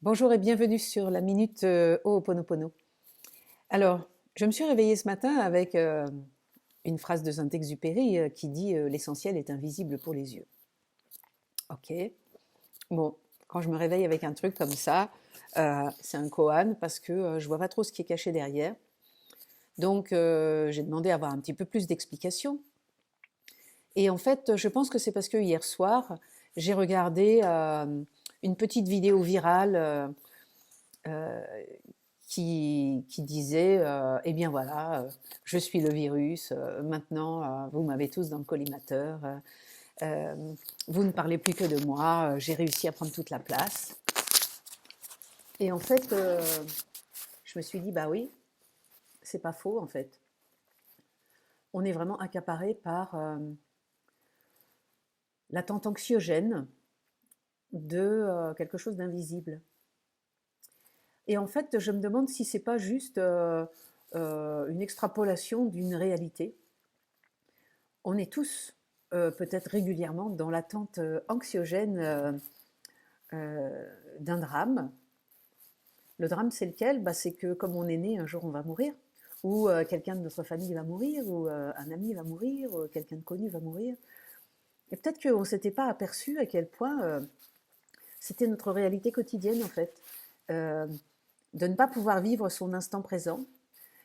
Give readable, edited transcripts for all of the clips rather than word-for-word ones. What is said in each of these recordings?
Bonjour et bienvenue sur la Minute Ho'oponopono. Alors, je me suis réveillée ce matin avec une phrase de Saint-Exupéry qui dit l'essentiel est invisible pour les yeux. Ok. Bon, quand je me réveille avec un truc comme ça, c'est un koan parce que je vois pas trop ce qui est caché derrière. Donc, j'ai demandé à avoir un petit peu plus d'explications. Et en fait, je pense que c'est parce que hier soir, j'ai regardé une petite vidéo virale euh, qui disait eh bien voilà, je suis le virus, maintenant vous m'avez tous dans le collimateur, euh, vous ne parlez plus que de moi, j'ai réussi à prendre toute la place. Et en fait, je me suis dit bah oui, c'est pas faux en fait. On est vraiment accaparé par l'attente anxiogène de quelque chose d'invisible. Et en fait, je me demande si c'est pas juste une extrapolation d'une réalité. On est tous peut-être régulièrement dans l'attente anxiogène d'un drame. Le drame, c'est lequel? C'est que comme on est né, un jour on va mourir, ou quelqu'un de notre famille va mourir, ou un ami va mourir, ou quelqu'un de connu va mourir. Et peut-être qu'on ne s'était pas aperçu à quel point c'était notre réalité quotidienne en fait. Euh, de ne pas pouvoir vivre son instant présent,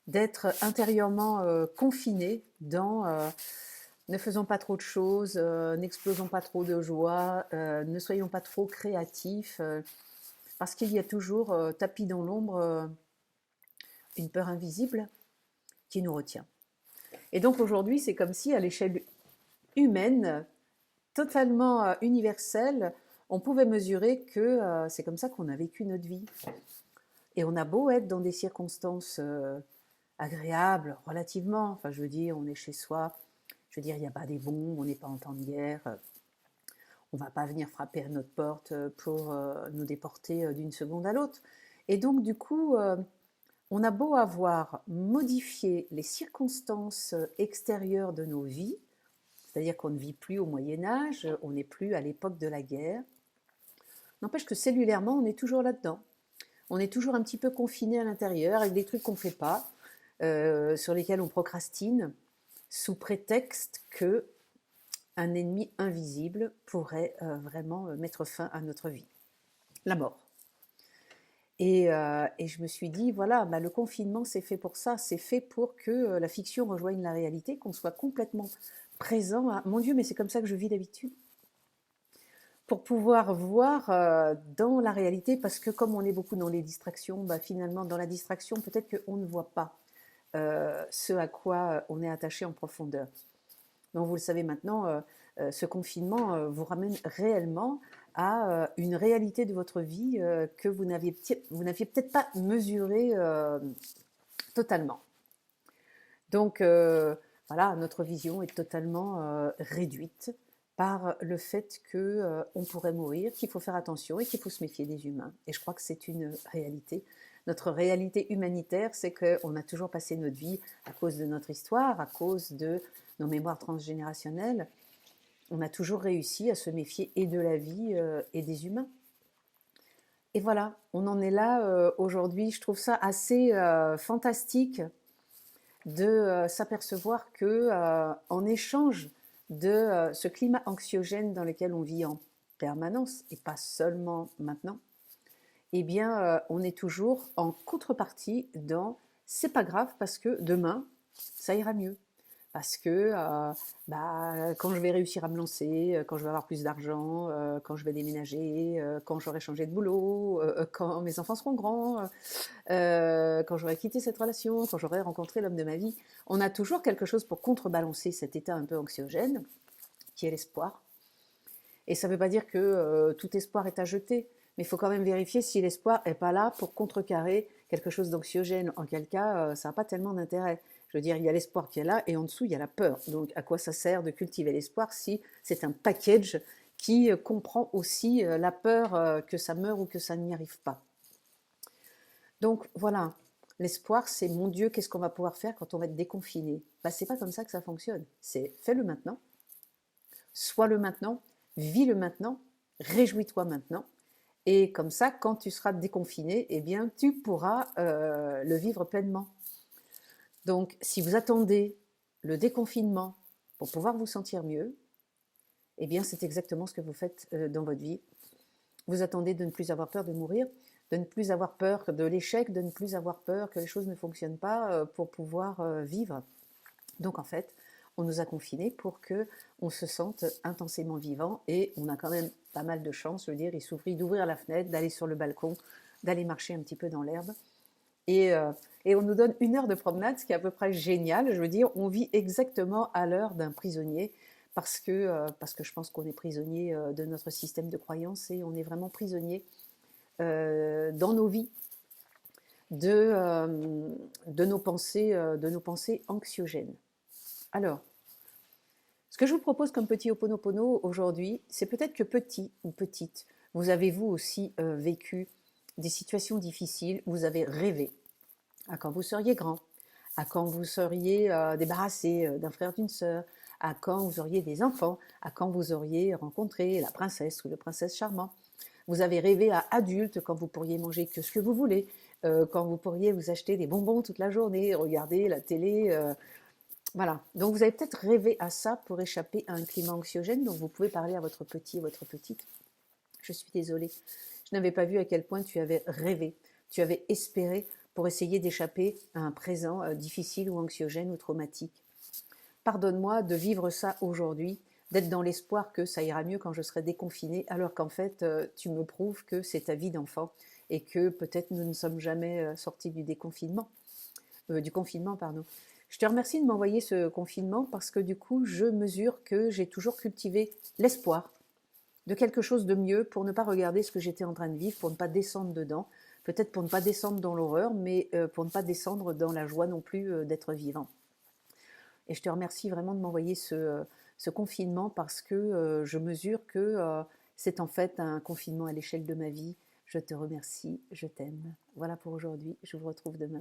d'être intérieurement confiné dans ne faisons pas trop de choses, n'explosons pas trop de joie, ne soyons pas trop créatifs, parce qu'il y a toujours tapis dans l'ombre une peur invisible qui nous retient. Et donc aujourd'hui, c'est comme si à l'échelle humaine, totalement universelle, on pouvait mesurer que c'est comme ça qu'on a vécu notre vie. Et on a beau être dans des circonstances agréables, relativement, enfin je veux dire, on est chez soi, je veux dire, il n'y a pas des bombes, on n'est pas en temps de guerre, on ne va pas venir frapper à notre porte pour nous déporter d'une seconde à l'autre. Et donc, du coup, on a beau avoir modifié les circonstances extérieures de nos vies, c'est-à-dire qu'on ne vit plus au Moyen Âge, on n'est plus à l'époque de la guerre, n'empêche que cellulairement, on est toujours là-dedans. On est toujours un petit peu confiné à l'intérieur avec des trucs qu'on ne fait pas, sur lesquels on procrastine, sous prétexte que un ennemi invisible pourrait vraiment mettre fin à notre vie, la mort. Et je me suis dit, voilà, le confinement, c'est fait pour ça, c'est fait pour que la fiction rejoigne la réalité, qu'on soit complètement présent à, mon Dieu, mais c'est comme ça que je vis d'habitude, pour pouvoir voir dans la réalité, parce que comme on est beaucoup dans les distractions, finalement, dans la distraction, peut-être qu'on ne voit pas ce à quoi on est attaché en profondeur. Donc vous le savez maintenant, ce confinement vous ramène réellement à une réalité de votre vie que vous n'aviez peut-être pas mesurée totalement. Donc voilà, notre vision est totalement réduite par le fait qu'on pourrait mourir, qu'il faut faire attention et qu'il faut se méfier des humains. Et je crois que c'est une réalité. Notre réalité humanitaire, c'est qu'on a toujours passé notre vie à cause de notre histoire, à cause de nos mémoires transgénérationnelles. On a toujours réussi à se méfier et de la vie et des humains. Et voilà, on en est là aujourd'hui. Je trouve ça assez fantastique de s'apercevoir que en échange de ce climat anxiogène dans lequel on vit en permanence, et pas seulement maintenant, eh bien, on est toujours en contrepartie dans c'est pas grave parce que demain, ça ira mieux. Parce que quand je vais réussir à me lancer, quand je vais avoir plus d'argent, quand je vais déménager, quand j'aurai changé de boulot, quand mes enfants seront grands, quand j'aurai quitté cette relation, quand j'aurai rencontré l'homme de ma vie, on a toujours quelque chose pour contrebalancer cet état un peu anxiogène, qui est l'espoir. Et ça ne veut pas dire que tout espoir est à jeter, mais il faut quand même vérifier si l'espoir n'est pas là pour contrecarrer quelque chose d'anxiogène. En quel cas, ça n'a pas tellement d'intérêt. Je veux dire, il y a l'espoir qui est là et en dessous, il y a la peur. Donc, à quoi ça sert de cultiver l'espoir si c'est un package qui comprend aussi la peur que ça meure ou que ça n'y arrive pas. Donc, voilà. L'espoir, c'est mon Dieu, qu'est-ce qu'on va pouvoir faire quand on va être déconfiné? C'est pas comme ça que ça fonctionne. C'est fais-le maintenant, sois le maintenant, vis le maintenant, réjouis-toi maintenant, Et comme ça, quand tu seras déconfiné, eh bien, tu pourras le vivre pleinement. Donc, si vous attendez le déconfinement pour pouvoir vous sentir mieux, eh bien, c'est exactement ce que vous faites dans votre vie. Vous attendez de ne plus avoir peur de mourir, de ne plus avoir peur de l'échec, de ne plus avoir peur que les choses ne fonctionnent pas pour pouvoir vivre. Donc, en fait, on nous a confinés pour que on se sente intensément vivant et on a quand même pas mal de chance, je veux dire, il suffit d'ouvrir la fenêtre, d'aller sur le balcon, d'aller marcher un petit peu dans l'herbe et on nous donne 1 heure de promenade, ce qui est à peu près génial. Je veux dire, on vit exactement à l'heure d'un prisonnier parce que je pense qu'on est prisonnier de notre système de croyance et on est vraiment prisonnier dans nos vies de nos pensées anxiogènes. Alors, ce que je vous propose comme petit Ho'oponopono aujourd'hui, c'est peut-être que petit ou petite, vous avez vous aussi vécu des situations difficiles, vous avez rêvé à quand vous seriez grand, à quand vous seriez débarrassé d'un frère, d'une sœur, à quand vous auriez des enfants, à quand vous auriez rencontré la princesse ou le prince charmant. Vous avez rêvé à adulte quand vous pourriez manger que ce que vous voulez, quand vous pourriez vous acheter des bonbons toute la journée, regarder la télé. Voilà. Donc vous avez peut-être rêvé à ça pour échapper à un climat anxiogène. Donc vous pouvez parler à votre petit, votre petite. Je suis désolée. Je n'avais pas vu à quel point tu avais rêvé, tu avais espéré pour essayer d'échapper à un présent difficile ou anxiogène ou traumatique. Pardonne-moi de vivre ça aujourd'hui, d'être dans l'espoir que ça ira mieux quand je serai déconfinée, alors qu'en fait, tu me prouves que c'est ta vie d'enfant et que peut-être nous ne sommes jamais sortis du confinement, pardon. Je te remercie de m'envoyer ce confinement parce que du coup, je mesure que j'ai toujours cultivé l'espoir de quelque chose de mieux pour ne pas regarder ce que j'étais en train de vivre, pour ne pas descendre dedans, peut-être pour ne pas descendre dans l'horreur, mais pour ne pas descendre dans la joie non plus d'être vivant. Et je te remercie vraiment de m'envoyer ce confinement parce que je mesure que c'est en fait un confinement à l'échelle de ma vie. Je te remercie, je t'aime. Voilà pour aujourd'hui, je vous retrouve demain.